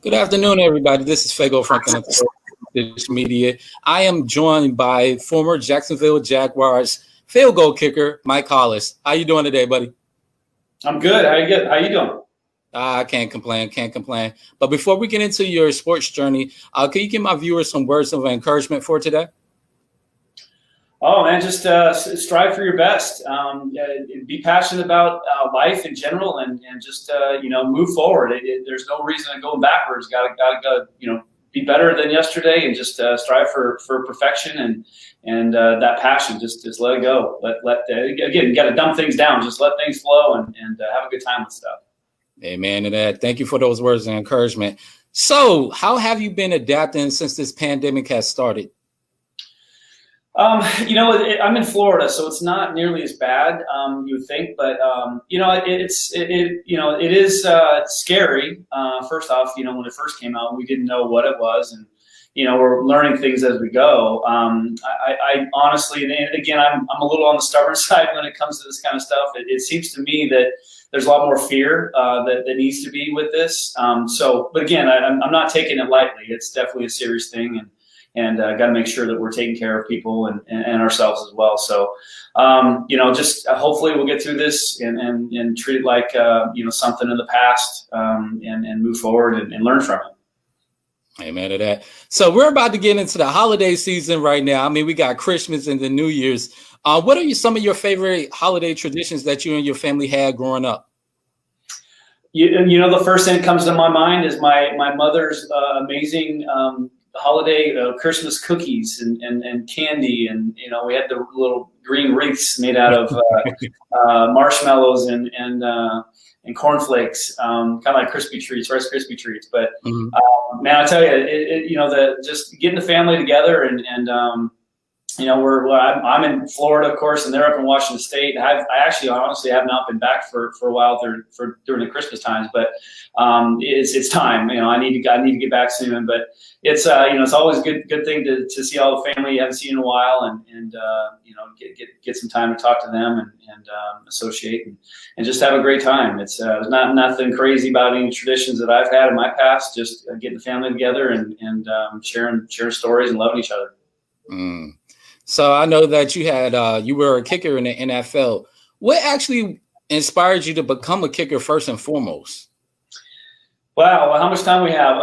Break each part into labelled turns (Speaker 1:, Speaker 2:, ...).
Speaker 1: Good afternoon, everybody. This is Fago Franklin III Media. I am joined by former Jacksonville Jaguars field goal kicker Mike Hollis. How you doing today, buddy?
Speaker 2: I'm good. How you doing?
Speaker 1: I can't complain. But before we get into your sports journey, can you give my viewers some words of encouragement for today?
Speaker 2: Oh man, just strive for your best. Be passionate about life in general, and just move forward. There's no reason to go backwards. Got to be better than yesterday, and just strive for perfection and that passion. Just let it go. Again, you got to dumb things down. Just let things flow and have a good time with stuff.
Speaker 1: Amen to that. Thank you for those words of encouragement. So, how have you been adapting since this pandemic has started?
Speaker 2: I'm in Florida, so it's not nearly as bad, you would think, but it is scary. First off, when it first came out, we didn't know what it was, and we're learning things as we go. I honestly, and again, I'm a little on the stubborn side when it comes to this kind of stuff. It seems to me that there's a lot more fear that needs to be with this. But again, I'm not taking it lightly. It's definitely a serious thing, and got to make sure that we're taking care of people and ourselves as well. So, just hopefully we'll get through this and treat it like, something in the past, and move forward and learn from it.
Speaker 1: Amen to that. So we're about to get into the holiday season right now. I mean, we got Christmas and the New Year's. What are some of your favorite holiday traditions that you and your family had growing up?
Speaker 2: The first thing that comes to my mind is my mother's amazing holiday Christmas cookies and candy, and we had the little green wreaths made out of marshmallows and cornflakes, kind of like Rice Krispie treats. But man, I tell you, just getting the family together and I'm in Florida, of course, and they're up in Washington State. I actually honestly have not been back for a while during the Christmas times, but it's time. I need to get back soon. But it's it's always a good thing to see all the family you haven't seen in a while, and get some time to talk to them and associate and just have a great time. It's there's nothing crazy about any traditions that I've had in my past. Just getting the family together and sharing stories and loving each other.
Speaker 1: So I know that you were a kicker in the NFL. What actually inspired you to become a kicker first and foremost?
Speaker 2: Wow, how much time we have?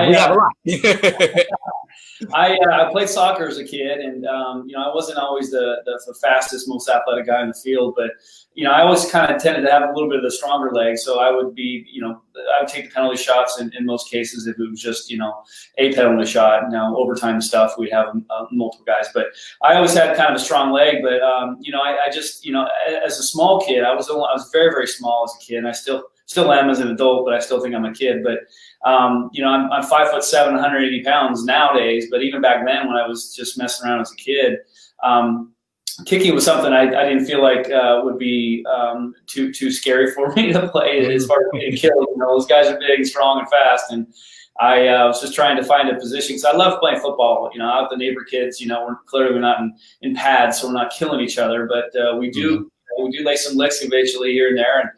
Speaker 1: We have a lot.
Speaker 2: I played soccer as a kid, and I wasn't always the fastest, most athletic guy in the field, but I always kind of tended to have a little bit of the stronger leg, so I would be, I would take the penalty shots in most cases if it was just a penalty shot. Now overtime stuff we'd have multiple guys, but I always had kind of a strong leg. But I just as a small kid, I was very, very small as a kid, and I still am as an adult, but I still think I'm a kid. But I'm 5'7", 180 pounds nowadays, but even back then when I was just messing around as a kid, kicking was something I didn't feel like would be too scary for me to play as far as getting killed. Those guys are big and strong and fast, and I was just trying to find a position because I love playing football. Out the neighbor kids, we're clearly not in pads, so we're not killing each other, but we do lay some licks eventually here and there.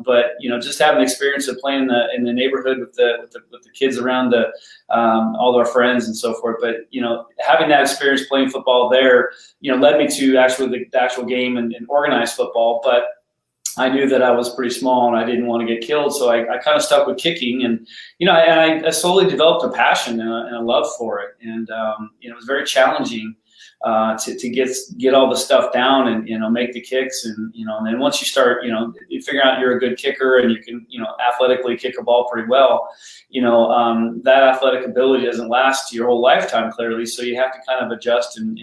Speaker 2: But just having the experience of playing in the neighborhood with the kids around, all our friends and so forth. But having that experience playing football there, led me to actually the actual game and organized football. But I knew that I was pretty small and I didn't want to get killed, so I kind of stuck with kicking. And I slowly developed a passion and a love for it. And it was very challenging. To get all the stuff down and make the kicks and then once you start you figure out you're a good kicker and you can athletically kick a ball pretty well, that athletic ability doesn't last your whole lifetime clearly, so you have to kind of adjust and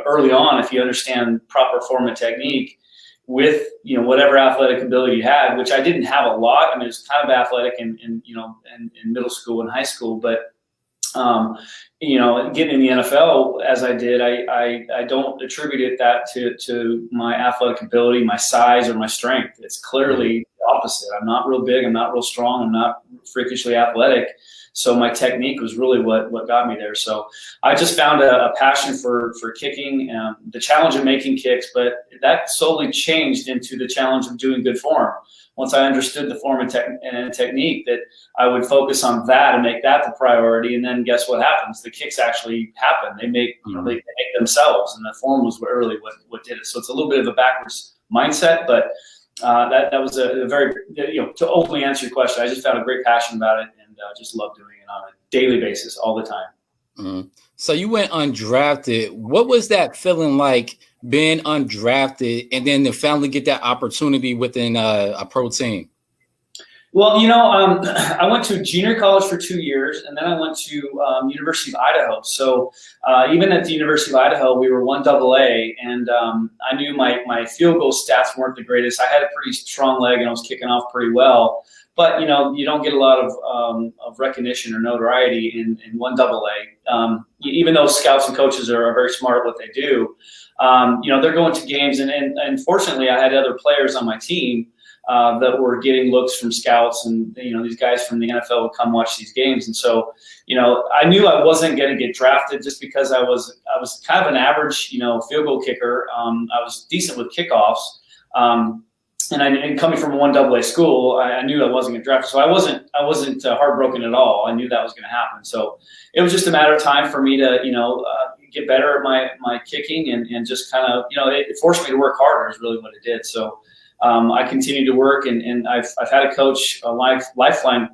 Speaker 2: early on, if you understand proper form and technique with whatever athletic ability you had, which I didn't have a lot. I mean, it's kind of athletic in middle school and high school, but getting in the NFL as I did, I don't attribute that to my athletic ability, my size, or my strength. It's clearly the opposite. I'm not real big. I'm not real strong. I'm not freakishly athletic. So my technique was really what got me there. So I just found a passion for kicking, the challenge of making kicks, but that solely changed into the challenge of doing good form. Once I understood the form and technique, that I would focus on that and make that the priority. And then guess what happens? The kicks actually happen. They make, they make themselves, and the form was really what did it. So it's a little bit of a backwards mindset, but that was a very, to openly answer your question, I just found a great passion about it, and just love doing it on a daily basis all the time.
Speaker 1: Mm-hmm. So you went undrafted. What was that feeling like, being undrafted and then to finally get that opportunity within a pro team?
Speaker 2: Well, I went to junior college for 2 years, and then I went to University of Idaho. So even at the University of Idaho, we were 1AA, and I knew my field goal stats weren't the greatest. I had a pretty strong leg, and I was kicking off pretty well. But, you don't get a lot of recognition or notoriety in 1AA. Even though scouts and coaches are very smart at what they do, they're going to games. And fortunately, I had other players on my team that were getting looks from scouts, and these guys from the NFL would come watch these games. And so, I knew I wasn't going to get drafted just because I was kind of an average, field goal kicker. I was decent with kickoffs, and coming from a 1AA school, I knew I wasn't going to draft. So I wasn't heartbroken at all. I knew that was going to happen. So it was just a matter of time for me to get better at my kicking, and just kind of it forced me to work harder is really what it did. So. I continued to work, and I've had a coach, a lifeline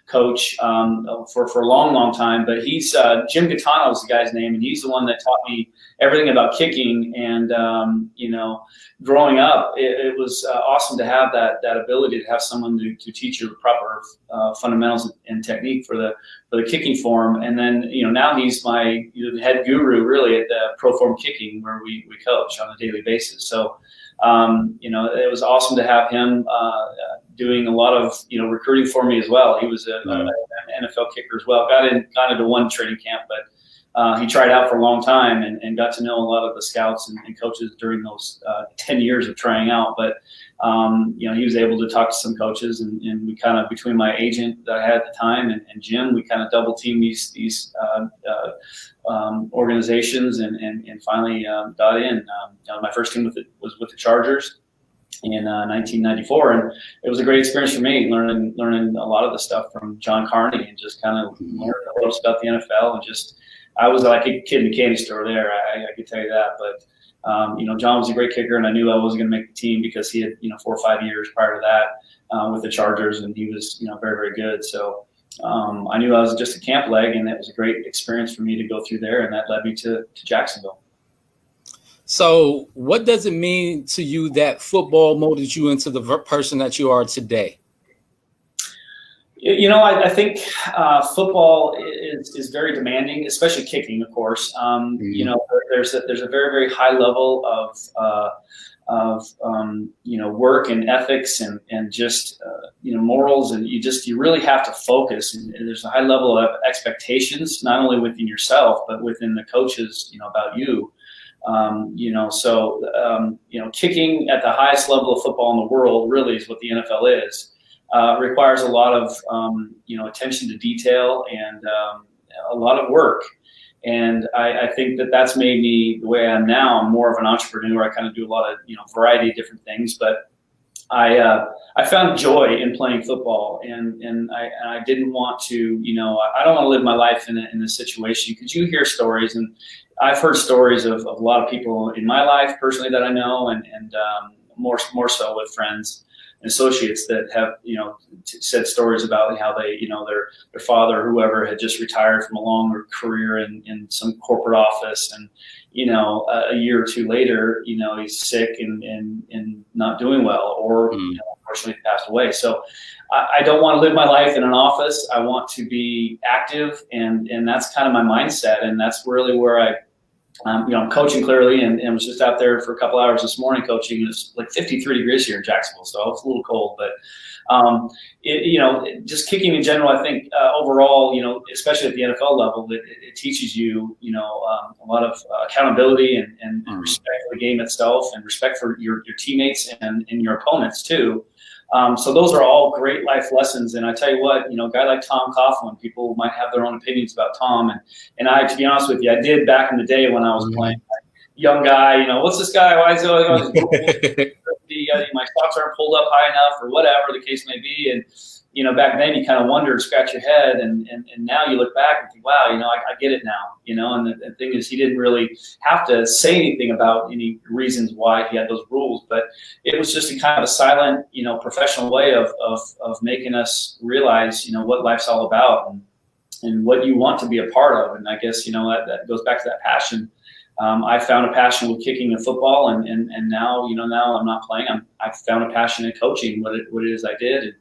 Speaker 2: coach for a long time. But he's Jim Gaetano is the guy's name, and he's the one that taught me everything about kicking. And growing up, it was awesome to have that ability to have someone to teach you the proper fundamentals and technique for the kicking form. And then now he's my head guru really at the Pro Form Kicking, where we coach on a daily basis. So. It was awesome to have him doing a lot of recruiting for me as well. He was an NFL kicker as well. Got into one training camp, but he tried out for a long time and got to know a lot of the scouts and coaches during those 10 years of trying out. But he was able to talk to some coaches, and we kind of, between my agent that I had at the time and Jim, we kind of double teamed these organizations, and finally got in. My first team was with the Chargers in 1994, and it was a great experience for me, learning a lot of the stuff from John Carney, and just kind of learning a little about the NFL, and just I was like a kid in a candy store there. I could tell you that, but. John was a great kicker, and I knew I wasn't going to make the team because he had 4 or 5 years prior to that with the Chargers, and he was very, very good. So I knew I was just a camp leg, and it was a great experience for me to go through there, and that led me to Jacksonville.
Speaker 1: So what does it mean to you that football molded you into the person that you are today?
Speaker 2: I think football is very demanding, especially kicking, of course. There's a very, very high level of work and ethics and just morals, and you really have to focus. And there's a high level of expectations, not only within yourself but within the coaches, about you. Kicking at the highest level of football in the world really is what the NFL is. Requires a lot of attention to detail and a lot of work, and I think that's made me the way I am now. I'm more of an entrepreneur. I kind of do a lot of variety of different things, but I found joy in playing football, and I didn't want to I don't want to live my life in this situation, because you hear stories, and I've heard stories of a lot of people in my life personally that I know, and more so with friends and associates that have said stories about how they their father or whoever had just retired from a long career in some corporate office, and a year or two later he's sick and not doing well, or unfortunately passed away. So I don't want to live my life in an office. I want to be active, and that's kind of my mindset, and that's really where I'm coaching clearly, and was just out there for a couple hours this morning coaching. It was like 53 degrees here in Jacksonville, so it's a little cold. But just kicking in general, I think overall, especially at the NFL level, it teaches you, a lot of accountability and respect for the game itself, and respect for your teammates and your opponents too. So those are all great life lessons. And I tell you what, a guy like Tom Coughlin, people might have their own opinions about Tom. And I, to be honest with you, I did back in the day when I was playing. Young guy, what's this guy? Why is he my socks aren't pulled up high enough, or whatever the case may be. And back then you kind of wondered, scratch your head, and now you look back and think, wow, I get it now. And the thing is, he didn't really have to say anything about any reasons why he had those rules, but it was just a kind of a silent, professional way of making us realize, what life's all about and what you want to be a part of. And I guess that goes back to that passion. I found a passion with kicking and football, and now now I'm not playing. I've found a passion in coaching what it is I did. And,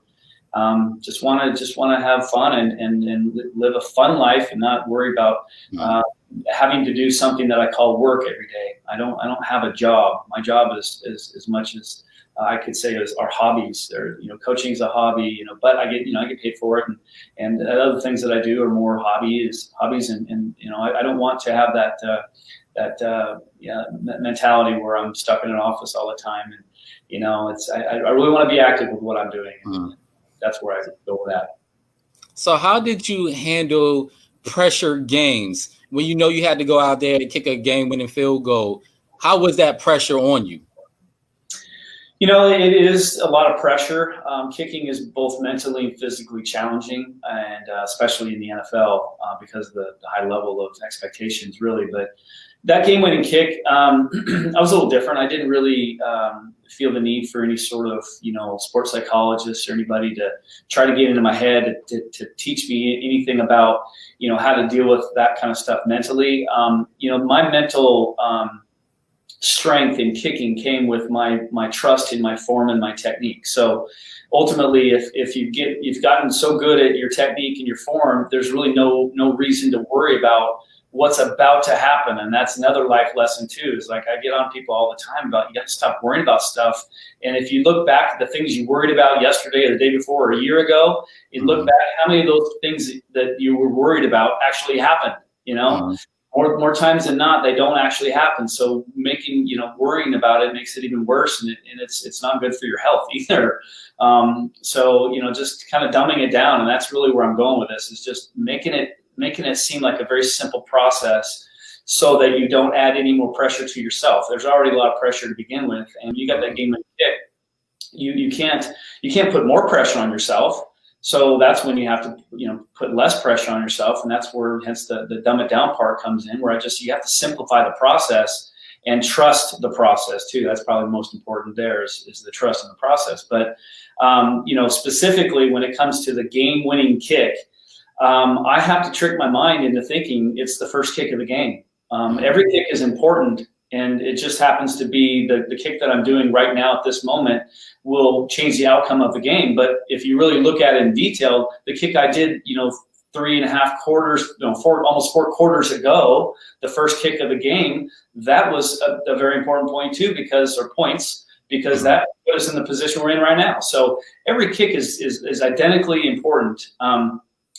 Speaker 2: just want to have fun and live a fun life and not worry about having to do something that I call work every day. I don't have a job. My job is as much as I could say is our hobbies. They're, coaching is a hobby, but I get paid for it, and other things that I do are more hobbies, and I don't want to have that mentality where I'm stuck in an office all the time. And I really want to be active with what I'm doing. And that's where I go with that.
Speaker 1: So how did you handle pressure games when you had to go out there and kick a game-winning field goal? How was that pressure on you?
Speaker 2: It is a lot of pressure. Kicking is both mentally and physically challenging, and especially in the NFL because of the high level of expectations, really. But that game-winning kick, I was a little different. I didn't really feel the need for any sort of, sports psychologist or anybody to try to get into my head to teach me anything about, how to deal with that kind of stuff mentally. My mental strength in kicking came with my trust in my form and my technique. So ultimately, if you've gotten so good at your technique and your form, there's really no reason to worry about what's about to happen. And that's another life lesson too, is like I get on people all the time about, you got to stop worrying about stuff. And if you look back at the things you worried about yesterday or the day before or a year ago, you look back, how many of those things that you were worried about actually happened, More times than not, they don't actually happen. So worrying about it makes it even worse, and it's not good for your health either. So just kind of dumbing it down, and that's really where I'm going with this, is just making it seem like a very simple process so that you don't add any more pressure to yourself. There's already a lot of pressure to begin with, and you got that game in the kick. You can't put more pressure on yourself. So that's when you have to, put less pressure on yourself. And that's where hence the dumb it down part comes in, where you have to simplify the process and trust the process too. That's probably the most important there is the trust in the process. But, specifically when it comes to the game-winning kick, I have to trick my mind into thinking it's the first kick of the game. Every kick is important, and it just happens to be the kick that I'm doing right now at this moment will change the outcome of the game. But if you really look at it in detail, the kick I did, 3.5 quarters, almost 4 quarters ago, the first kick of the game, that was a very important point too, because that put us in the position we're in right now. So every kick is identically important.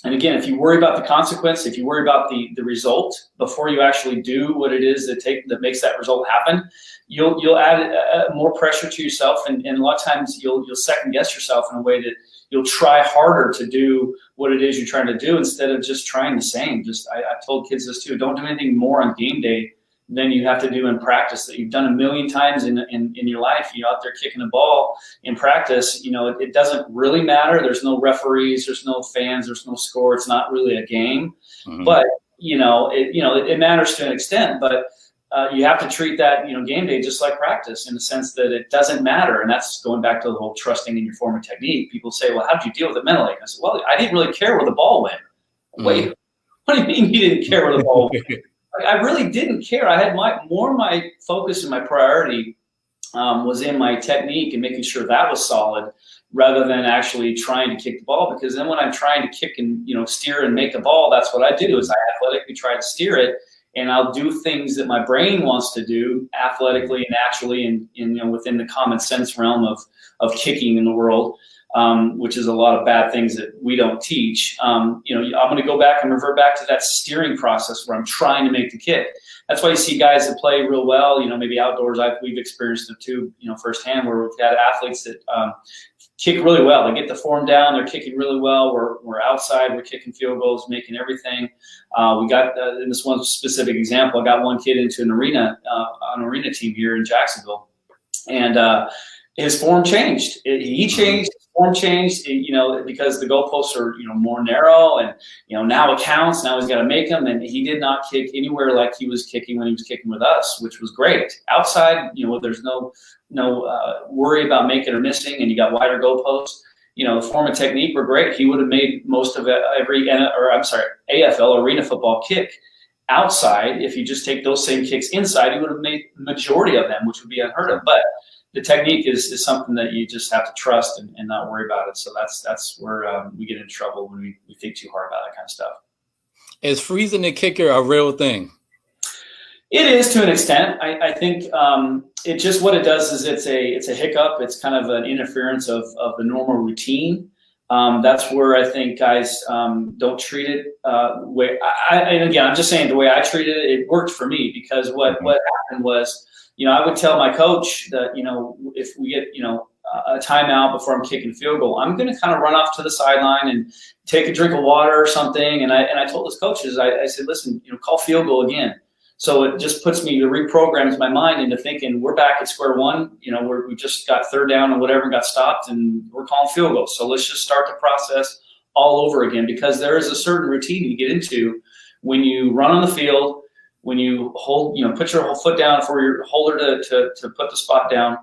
Speaker 2: And again, if you worry about the consequence, if you worry about the result before you actually do what it is that makes that result happen, you'll add more pressure to yourself, and a lot of times you'll second guess yourself in a way that you'll try harder to do what it is you're trying to do instead of just trying the same. I've told kids this too: don't do anything more on game day than you have to do in practice that you've done a million times in your life. You're out there kicking a ball in practice. It doesn't really matter. There's no referees, there's no fans, there's no score. It's not really a game, but it matters to an extent. But you have to treat that game day just like practice, in the sense that it doesn't matter. And that's going back to the whole trusting in your form and technique. People say, well, how did you deal with it mentally? I said, well, I didn't really care where the ball went. Wait, what do you mean you didn't care where the ball went? I really didn't care. I had my focus and my priority was in my technique and making sure that was solid, rather than actually trying to kick the ball. Because then when I'm trying to kick and steer and make the ball, that's what I do. Is I athletically try to steer it, and I'll do things that my brain wants to do athletically and naturally, and within the common sense realm of kicking in the world. Which is a lot of bad things that we don't teach. I'm going to go back and revert back to that steering process where I'm trying to make the kick. That's why you see guys that play real well, maybe outdoors. We've experienced it too, firsthand, where we've had athletes that kick really well. They get the form down. They're kicking really well. We're outside. We're kicking field goals, making everything. We got in this one specific example. I got one kid into an arena team here in Jacksonville, and his form changed. He changed. His form changed. Because the goalposts are more narrow, and now it counts. Now he's got to make them, and he did not kick anywhere like he was kicking when he was kicking with us, which was great. Outside, there's no worry about making or missing, and you got wider goalposts. The form and technique were great. He would have made most of every AFL arena football kick outside. If you just take those same kicks inside, he would have made the majority of them, which would be unheard of. But the technique is something that you just have to trust and not worry about it. So that's where we get into trouble when we think too hard about that kind of stuff.
Speaker 1: Is freezing the kicker a real thing?
Speaker 2: It is to an extent. I think it just what it does is it's a hiccup. It's kind of an interference of the normal routine. That's where I think guys don't treat it. And again, I'm just saying the way I treated it, it worked for me because what happened was, I would tell my coach that if we get a timeout before I'm kicking a field goal, I'm going to kind of run off to the sideline and take a drink of water or something. And I told his coaches, I said, listen, call field goal again. So it just puts me, reprograms my mind into thinking we're back at square one. We just got third down or whatever, got stopped, and we're calling field goals. So let's just start the process all over again, because there is a certain routine you get into when you run on the field, when you hold, put your foot down for your holder to put the spot down.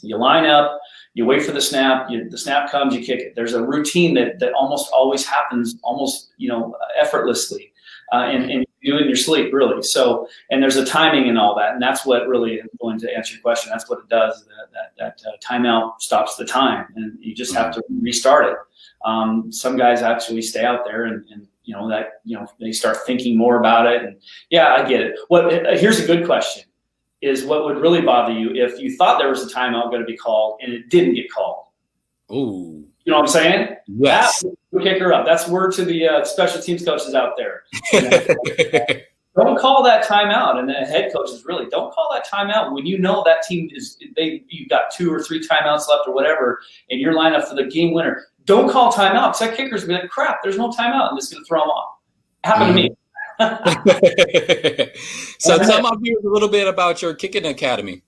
Speaker 2: You line up, you wait for the snap. The snap comes, you kick it. There's a routine that almost always happens, almost effortlessly, and you do it in your sleep, really. So, and there's a timing and all that, and that's what really is going to answer your question. That's what it does. That timeout stops the time, and you just have to restart it. Some guys actually stay out there and they start thinking more about it. And yeah, I get it. Here's a good question: is what would really bother you if you thought there was a timeout going to be called and it didn't get called?
Speaker 1: Ooh.
Speaker 2: You know what I'm saying?
Speaker 1: Yes.
Speaker 2: That would kick her up. That's word to the special teams coaches out there. Don't call that timeout, and the head coaches really don't call that timeout when that team you've got 2 or 3 timeouts left or whatever, and you're lined up for the game winner. Don't call timeout, because that kicker's gonna be like, crap, there's no timeout, and it's gonna throw them off. It happened to me.
Speaker 1: So tell my viewers a little bit about your kicking academy.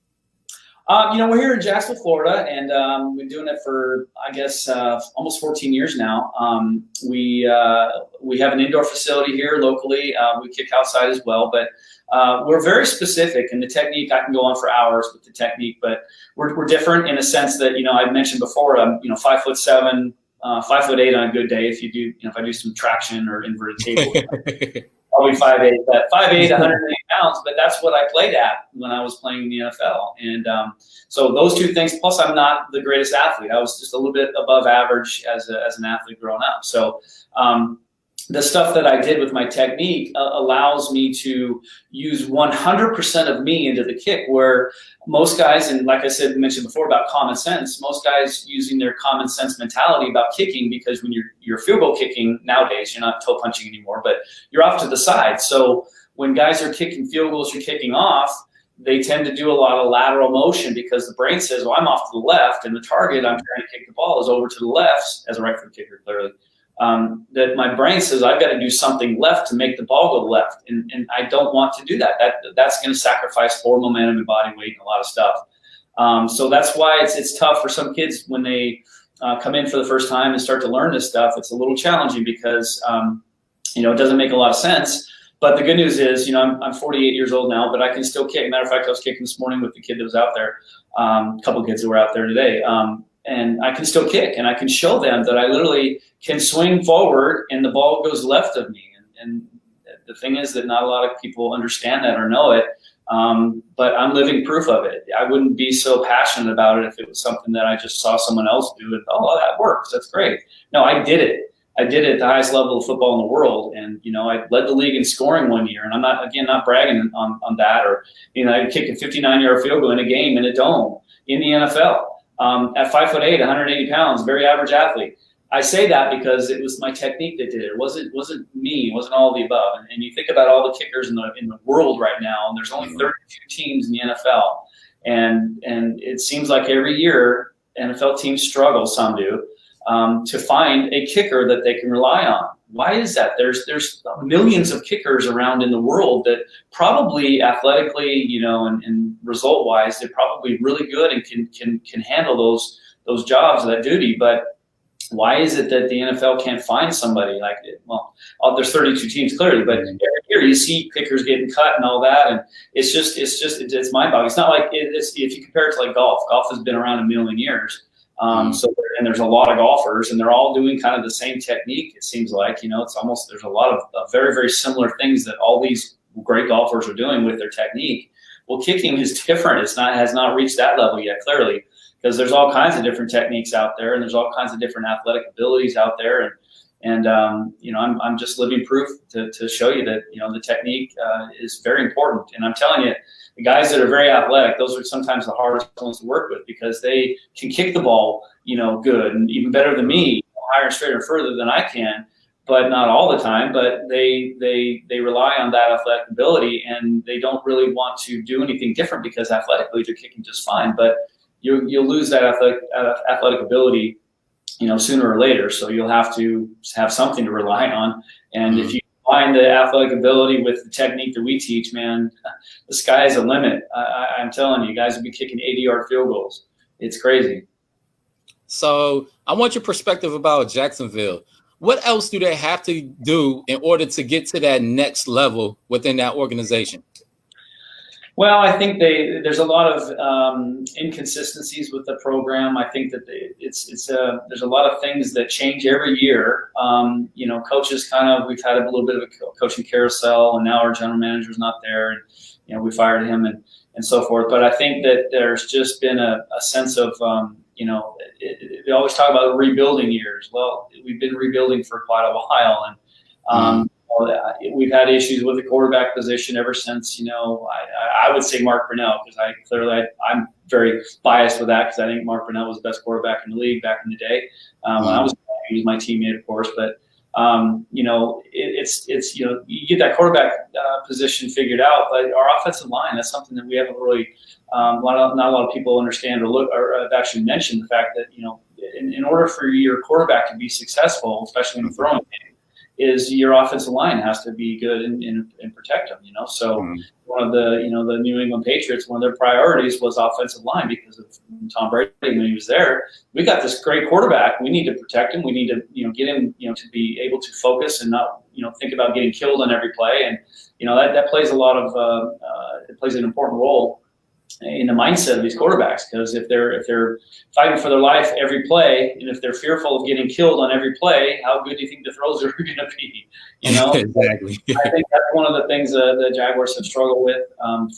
Speaker 2: We're here in Jacksonville, Florida, and we've been doing it for, I guess, almost 14 years now. We have an indoor facility here locally. We kick outside as well, but we're very specific in the technique. I can go on for hours with the technique, but we're different in a sense that, I mentioned before, I'm 5'7", 5'8" on a good day. If you do, if I do some traction or inverted table. Probably 5'8", but 5'8", 180 pounds, but that's what I played at when I was playing in the NFL. And so those two things, plus I'm not the greatest athlete. I was just a little bit above average as an athlete growing up. So the stuff that I did with my technique allows me to use 100% of me into the kick, where most guys, and like I mentioned before about common sense, most guys using their common sense mentality about kicking, because when you're field goal kicking nowadays, you're not toe punching anymore, but you're off to the side. So when guys are kicking field goals, you're kicking off, they tend to do a lot of lateral motion because the brain says, well, I'm off to the left, and the target I'm trying to kick the ball is over to the left, as a right foot kicker, clearly. That my brain says I've got to do something left to make the ball go left, and I don't want to do that. That's going to sacrifice forward momentum and body weight and a lot of stuff. So that's why it's tough for some kids when they come in for the first time and start to learn this stuff. It's a little challenging because it doesn't make a lot of sense. But the good news is, I'm 48 years old now, but I can still kick. Matter of fact, I was kicking this morning with the kid that was out there, a couple kids that were out there today. And I can still kick, and I can show them that I literally can swing forward and the ball goes left of me. And the thing is that not a lot of people understand that or know it, but I'm living proof of it. I wouldn't be so passionate about it if it was something that I just saw someone else do and, oh, that works, that's great. No, I did it. I did it at the highest level of football in the world, and I led the league in scoring one year. And I'm not bragging on that, or I kicked a 59-yard field goal in a game in a dome in the NFL. At 5'8", 180 pounds, very average athlete. I say that because it was my technique that did it. It wasn't me. It wasn't all of the above. And you think about all the kickers in the world right now, and there's only 32 teams in the NFL, and it seems like every year NFL teams struggle, some do, to find a kicker that they can rely on. Why is that? There's millions of kickers around in the world that probably athletically, and result-wise, they're probably really good and can handle those jobs, that duty. But why is it that the NFL can't find somebody like it? Well, there's 32 teams clearly, but every year you see kickers getting cut and all that, and it's mind-boggling. It's not like if you compare it to like golf. Golf has been around a million years. And there's a lot of golfers, and they're all doing kind of the same technique. It seems like, it's almost, there's a lot of very, very similar things that all these great golfers are doing with their technique. Well, kicking is different. Has not reached that level yet, clearly, because there's all kinds of different techniques out there, and there's all kinds of different athletic abilities out there. And I'm just living proof to show you that, the technique is very important. And I'm telling you, the guys that are very athletic, those are sometimes the hardest ones to work with, because they can kick the ball, good and even better than me, higher and straighter and further than I can, but not all the time. But they rely on that athletic ability, and they don't really want to do anything different because athletically they're kicking just fine. But you'll lose that athletic ability, sooner or later. So you'll have to have something to rely on. And if you combine the athletic ability with the technique that we teach, man, the sky is the limit. I'm telling you, guys will be kicking 80-yard field goals. It's crazy.
Speaker 1: So I want your perspective about Jacksonville. What else do they have to do in order to get to that next level within that organization?
Speaker 2: Well, I think there's a lot of inconsistencies with the program. I think that there's a lot of things that change every year. Coaches we've had a little bit of a coaching carousel, and now our general manager's not there, and we fired him and so forth. But I think that there's just been a sense of we always talk about rebuilding years. Well, we've been rebuilding for quite a while, and we've had issues with the quarterback position ever since, I would say Mark Brunell, because I'm very biased with that, because I think Mark Brunell was the best quarterback in the league back in the day. He was my teammate, of course, but it's you get that quarterback position figured out, but our offensive line, that's something that we haven't really not a lot of people understand or have actually mentioned the fact that in order for your quarterback to be successful, especially in the throwing game, is your offensive line has to be good and protect them, So one of the, the New England Patriots, one of their priorities was offensive line, because of Tom Brady when he was there. We got this great quarterback. We need to protect him. We need to, get him, to be able to focus and not, think about getting killed on every play. And, that plays a lot of, it plays an important role in the mindset of these quarterbacks, because if they're fighting for their life every play, and if they're fearful of getting killed on every play, how good do you think the throws are going to be?
Speaker 1: Exactly.
Speaker 2: I think that's one of the things the Jaguars have struggled with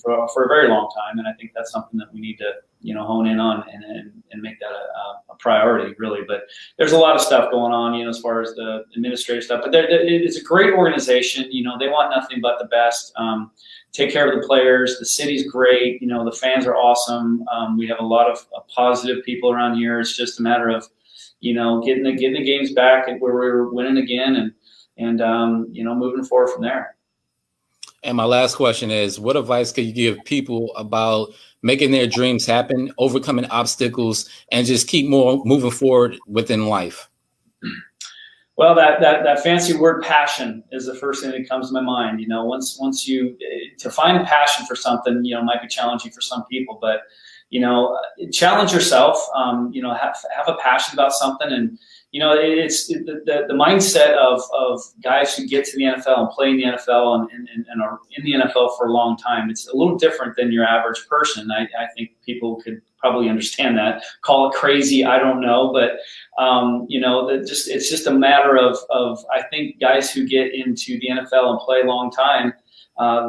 Speaker 2: for a very long time, and I think that's something that we need to hone in on and make that a priority, really. But there's a lot of stuff going on, as far as the administrative stuff. But it's a great organization. They want nothing but the best. Take care of the players. The city's great. The fans are awesome. We have a lot of positive people around here. It's just a matter of, getting the games back and where we're winning again, and moving forward from there.
Speaker 1: And my last question is, what advice could you give people about making their dreams happen, overcoming obstacles, and just keep moving forward within life?
Speaker 2: Well, that fancy word passion is the first thing that comes to my mind. Once you to find passion for something, might be challenging for some people, but challenge yourself. Have a passion about something, and it's the mindset of guys who get to the NFL and play in the NFL and are in the NFL for a long time. It's a little different than your average person. I think people could probably understand that. Call it crazy, I don't know, but it's just a matter of I think guys who get into the NFL and play a long time,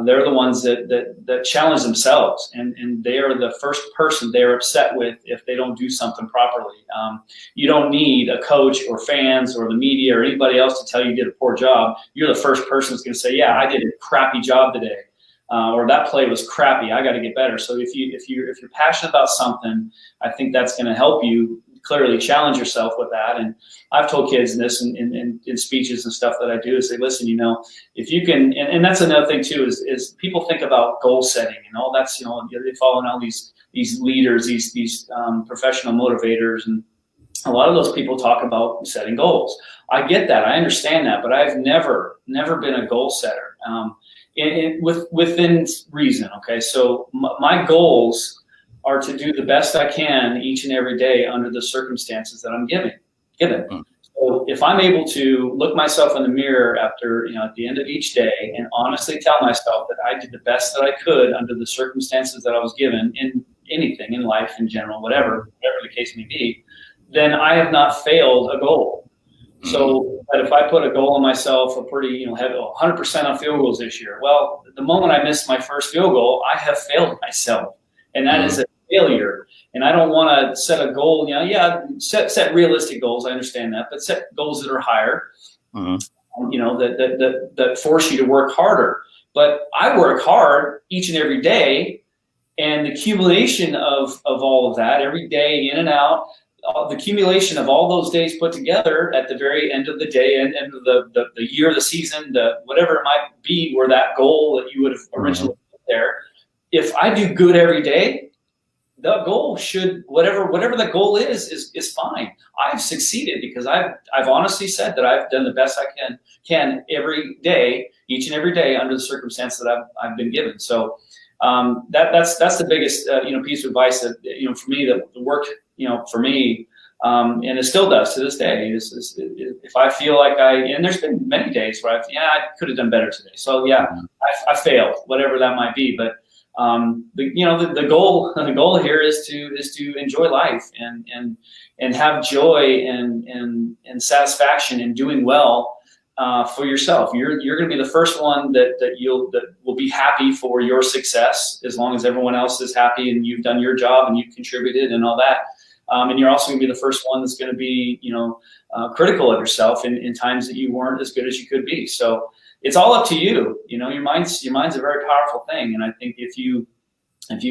Speaker 2: they're the ones that challenge themselves, and they are the first person they're upset with if they don't do something properly. You don't need a coach or fans or the media or anybody else to tell you did a poor job. You're the first person that's going to say, yeah, I did a crappy job today. Or that play was crappy. I got to get better. So if you're passionate about something, I think that's going to help you clearly challenge yourself with that. And I've told kids this in speeches and stuff that I do, is say, listen, if you can, and that's another thing too, is people think about goal setting and all that's, they fall in all these leaders, these professional motivators, and a lot of those people talk about setting goals. I get that, I understand that, but I've never been a goal setter. Within reason, okay. So my goals are to do the best I can each and every day under the circumstances that I'm given. So if I'm able to look myself in the mirror after, at the end of each day and honestly tell myself that I did the best that I could under the circumstances that I was given in anything in life in general, whatever the case may be, then I have not failed a goal. So that if I put a goal on myself, a pretty, have 100% on field goals this year, well, the moment I missed my first field goal, I have failed myself, and that is a failure. And I don't want to set a goal. Set realistic goals. I understand that, but set goals that are higher. That force you to work harder. But I work hard each and every day, and the accumulation of all of that every day in and out. The accumulation of all those days put together at the very end of the day and end of the year, the season, whatever it might be, where that goal that you would have originally put there. If I do good every day, the goal should, whatever the goal is fine. I've succeeded because I've honestly said that I've done the best I can every day, each and every day under the circumstance that I've been given. So that's the biggest piece of advice that for me, the work for me, and it still does to this day, is if I feel like and there's been many days where I could have done better today. So I failed, whatever that might be. But the goal here is to enjoy life and have joy and satisfaction in doing well for yourself. You're going to be the first one that will be happy for your success, as long as everyone else is happy and you've done your job and you've contributed and all that. And you're also going to be the first one that's going to be, critical of yourself in times that you weren't as good as you could be. So it's all up to you. Your mind's a very powerful thing, and I think if you can,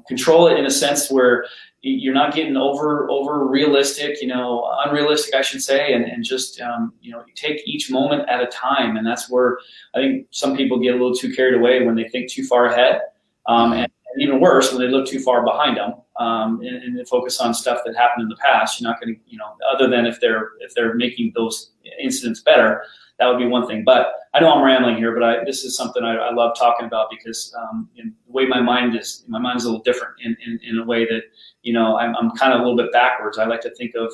Speaker 2: control it in a sense where you're not getting over realistic, unrealistic, I should say, and just you take each moment at a time, and that's where I think some people get a little too carried away when they think too far ahead, and even worse when they look too far behind them, and they focus on stuff that happened in the past. You're not going to, other than if they're making those incidents better, that would be one thing. But I know I'm rambling here, but this is something I love talking about because the way my mind's a little different in a way that I'm kind of a little bit backwards. I like to think of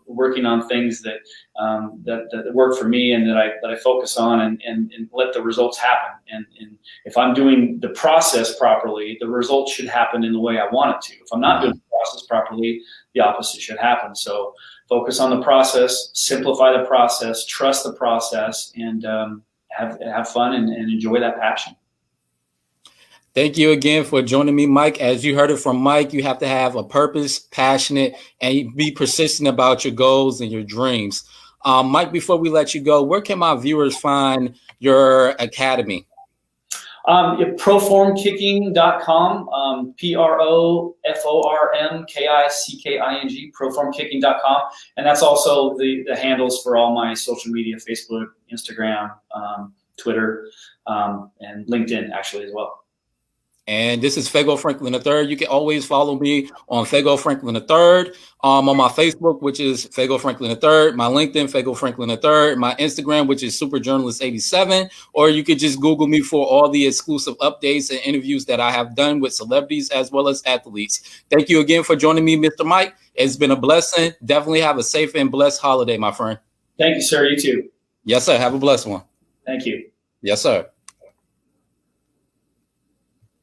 Speaker 2: working on things that work for me and that I focus on and let the results happen. And if I'm doing the process properly, the results should happen in the way I want it to. If I'm not doing the process properly, the opposite should happen. So focus on the process, simplify the process, trust the process, and have fun and enjoy that passion.
Speaker 1: Thank you again for joining me, Mike. As you heard it from Mike, you have to have a purpose, passionate, and be persistent about your goals and your dreams. Mike, before we let you go, where can my viewers find your academy?
Speaker 2: Proformkicking.com, PROFORMKICKING, proformkicking.com. And that's also the handles for all my social media, Facebook, Instagram, Twitter, and LinkedIn actually as well.
Speaker 1: And this is Fago Franklin III. You can always follow me on Fago Franklin III, on my Facebook, which is Fago Franklin III, my LinkedIn, Fago Franklin III, my Instagram, which is SuperJournalist87, or you could just Google me for all the exclusive updates and interviews that I have done with celebrities as well as athletes. Thank you again for joining me, Mr. Mike. It's been a blessing. Definitely have a safe and blessed holiday, my friend.
Speaker 2: Thank you, sir. You too.
Speaker 1: Yes, sir. Have a blessed one.
Speaker 2: Thank you.
Speaker 1: Yes, sir.